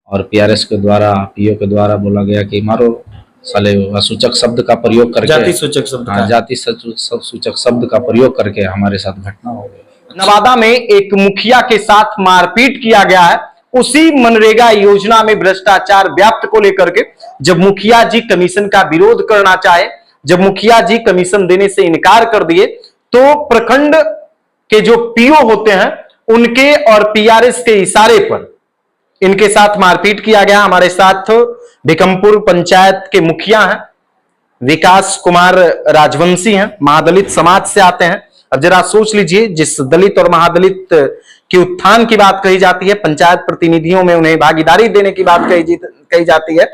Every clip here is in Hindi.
और पीआरएस के द्वारा, पीओ के द्वारा बोला गया कि मारो साले, सूचक शब्द का प्रयोग करके, जाति सूचक शब्द का, जाति सूचक शब्द का प्रयोग करके हमारे साथ घटना हो गई। नवादा में एक मुखिया के साथ मारपीट किया गया है। उसी मनरेगा योजना में भ्रष्टाचार व्याप्त को लेकर के जब मुखिया जी कमीशन का विरोध करना चाहे, जब मुखिया जी कमीशन देने से इनकार कर दिए, तो प्रखंड के जो पीओ होते हैं उनके और पीआरएस के इशारे पर इनके साथ मारपीट किया गया। हमारे साथ भिकमपुर पंचायत के मुखिया हैं, विकास कुमार राजवंशी हैं, महादलित समाज से आते हैं। अब जरा सोच लीजिए, जिस दलित और महादलित के उत्थान की बात कही जाती है, पंचायत प्रतिनिधियों में उन्हें भागीदारी देने की बात कही जाती है,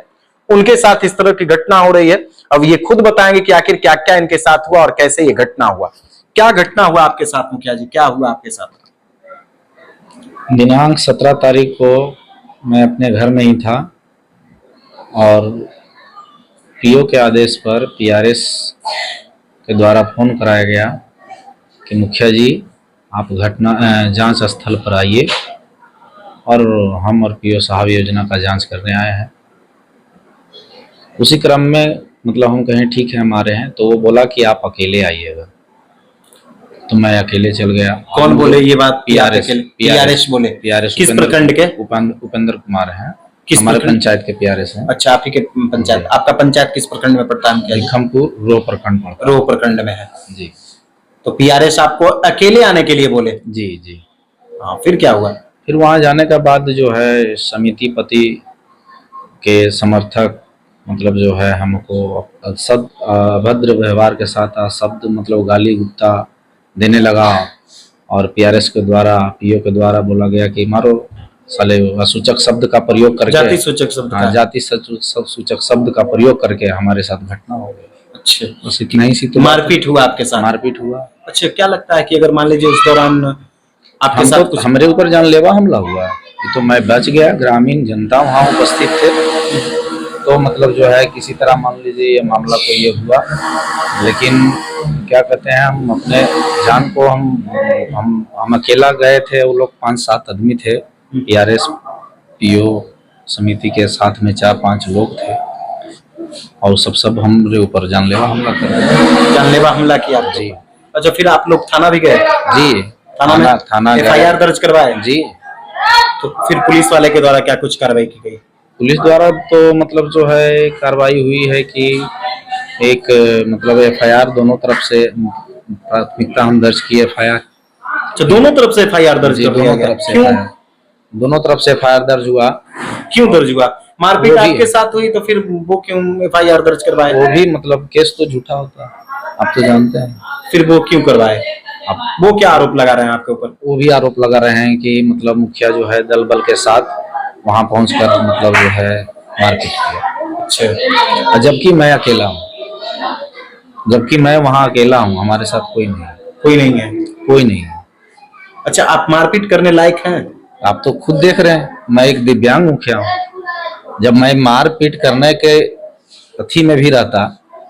उनके साथ इस तरह की घटना हो रही है। अब ये खुद बताएंगे कि आखिर क्या क्या इनके साथ हुआ और कैसे ये घटना हुआ। क्या घटना हुआ आपके साथ मुखिया जी, क्या हुआ आपके साथ? दिनांक 17 तारीख को मैं अपने घर में ही था और पीओ के आदेश पर पीआरएस के द्वारा फोन कराया गया कि मुखिया जी आप घटना जांच स्थल पर आइए, और हम और पीओ साहब योजना का जांच करने आए हैं। उसी क्रम में मतलब हम कहें ठीक है हम आ रहे हैं, तो वो बोला कि आप अकेले आइएगा, तो मैं अकेले चल गया। कौन बोले ये बात? पीआरएस बोले। पीआरएस किस प्रखंड के? उपेंद्र कुमार हैं, किस हमारे पंचायत के पीआरएस हैं। अच्छा, आप ही के पंचायत। आपका पंचायत किस प्रखंड में पड़ता है? भिकमपुर रो प्रखंड पड़ता है। रो प्रखंड में है जी। तो पीआरएस आपको अकेले आने के लिए बोले? जी जी। हाँ, फिर क्या हुआ? फिर वहां जाने के बाद जो है समिति पति के समर्थक मतलब जो है हमको अभद्र व्यवहार के साथ शब्द मतलब गाली गुप्ता देने लगा, और पीआरएस के द्वारा, पीओ के द्वारा बोला गया कि मारो साले, सूचक शब्द का प्रयोग करके, जाति सूचक शब्द का, जाति सूचक शब्द का प्रयोग करके हमारे साथ घटना हो गई। अच्छा, बस इतना ही सी। तो मारपीट हुआ आपके साथ? मारपीट हुआ। अच्छा, क्या लगता है कि अगर मान लीजिए उस दौरान आपके साथ कुछ हमारे ऊपर जानलेवा हमला हुआ, तो मैं बच गया, ग्रामीण जनता वहाँ उपस्थित थे, तो मतलब जो है किसी तरह मान लीजिए ये मामला तो ये हुआ, लेकिन क्या कहते हैं हम अपने जान को हम अकेला गए थे, वो लोग 5-7 आदमी थे, पीआरएस पीओ समिति के साथ में 4-5 लोग थे, और सब हमारे ऊपर जानलेवा हमला कर रहे। जानलेवा हमला किया जी? अच्छा, फिर आप लोग थाना भी गए? जी, थाना एफआईआर दर्ज करवाए जी। तो फिर पुलिस वाले के द्वारा क्या कुछ कार्रवाई की गई? पुलिस द्वारा तो मतलब जो है कार्रवाई हुई है कि एक मतलब एफआईआर दोनों तरफ से प्राथमिकता हम दर्ज की। एफआईआर तो दोनों तरफ से एफआईआर दर्ज कर दिया गया? दोनों तरफ से एफआईआर दर्ज हुआ। क्यों दर्ज हुआ? मारपीट आपके साथ हुई तो फिर वो क्यों एफआईआर दर्ज करवाए? वो भी मतलब केस तो झूठा होता है, आप तो जानते हैं। फिर वो क्यों करवाए? वो क्या आरोप लगा रहे हैं आपके ऊपर? वो भी आरोप लगा रहे हैं कि मतलब मुखिया जो है दल बल के साथ वहां पहुंचकर मतलब जो है मारपीट किया। अच्छा, जबकि मैं अकेला हूँ, जबकि मैं वहाँ अकेला हूँ, हमारे साथ कोई नहीं है। कोई नहीं है? कोई नहीं है। अच्छा, आप मारपीट करने लायक हैं? आप तो खुद देख रहे हैं, मैं एक दिव्यांग मुखिया हूँ। जब मैं मारपीट करने के अथी में भी रहता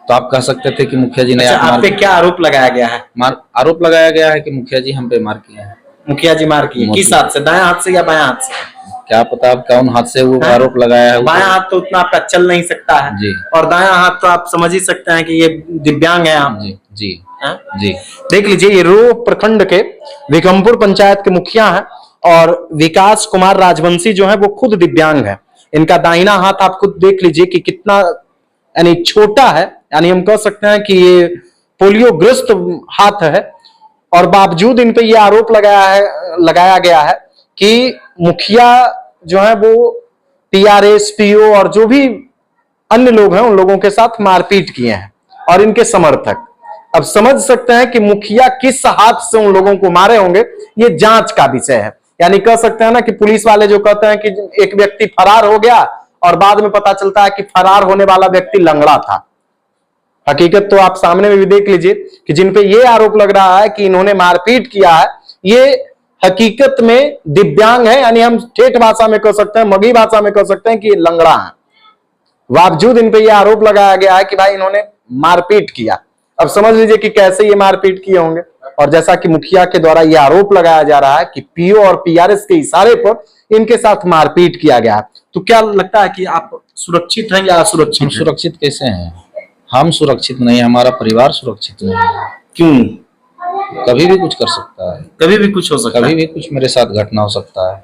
तो आप कह सकते थे कि मुखिया जी ने आप पे क्या आरोप लगाया गया है? आरोप लगाया गया है कि मुखिया जी हम पे मार किए हैं। मुखिया जी मार किए? किस हाथ से? दायां हाथ से या बायां हाथ से? क्या पता आप कौन हाथ से वो आरोप लगाया है। बायां हाथ तो उतना आपका चल नहीं सकता है जी, और दायां हाथ तो आप समझ ही सकते हैं कि ये दिव्यांग है आप। जी जी जी। देख लीजिए, ये रो प्रखंड के भिकमपुर पंचायत के मुखिया हैं, और विकास कुमार राजवंशी जो है वो खुद दिव्यांग है। इनका दाहिना हाथ आप खुद देख लीजिए कि कितना यानी छोटा है, यानी हम कह सकते हैं कि ये पोलियो ग्रस्त हाथ है, और बावजूद इन पे ये आरोप लगाया गया है कि मुखिया जो है वो पीआरएस पीओ और जो भी अन्य लोग हैं उन लोगों के साथ मारपीट किए हैं, और इनके समर्थक। अब समझ सकते हैं कि मुखिया किस हाथ से उन लोगों को मारे होंगे, ये जांच का विषय है। यानी कह सकते हैं ना कि पुलिस वाले जो कहते हैं कि एक व्यक्ति फरार हो गया और बाद में पता चलता है कि फरार होने वाला व्यक्ति लंगड़ा था। हकीकत तो आप सामने में भी देख लीजिए कि जिन पे ये आरोप लग रहा है कि इन्होंने मारपीट किया है, ये हकीकत में दिव्यांग है, यानी हम ठेठ भाषा में कह सकते हैं, मगही भाषा में कह सकते हैं कि ये लंगड़ा है। बावजूद इन पे ये आरोप लगाया गया है कि भाई इन्होंने मारपीट किया। अब समझ लीजिए कि कैसे ये मारपीट किए होंगे। और जैसा कि मुखिया के द्वारा ये आरोप लगाया जा रहा है कि पीओ और पीआरएस के इशारे पर इनके साथ मारपीट किया गया है, तो क्या लगता है कि आप सुरक्षित हैं या हम असुरक्षित हैं? सुरक्षित कैसे हैं? हम सुरक्षित नहीं, हमारा परिवार सुरक्षित नहीं है। क्यों? कभी भी कुछ कर सकता है, कभी भी कुछ हो सकता कभी है। भी कुछ मेरे साथ घटना हो सकता है।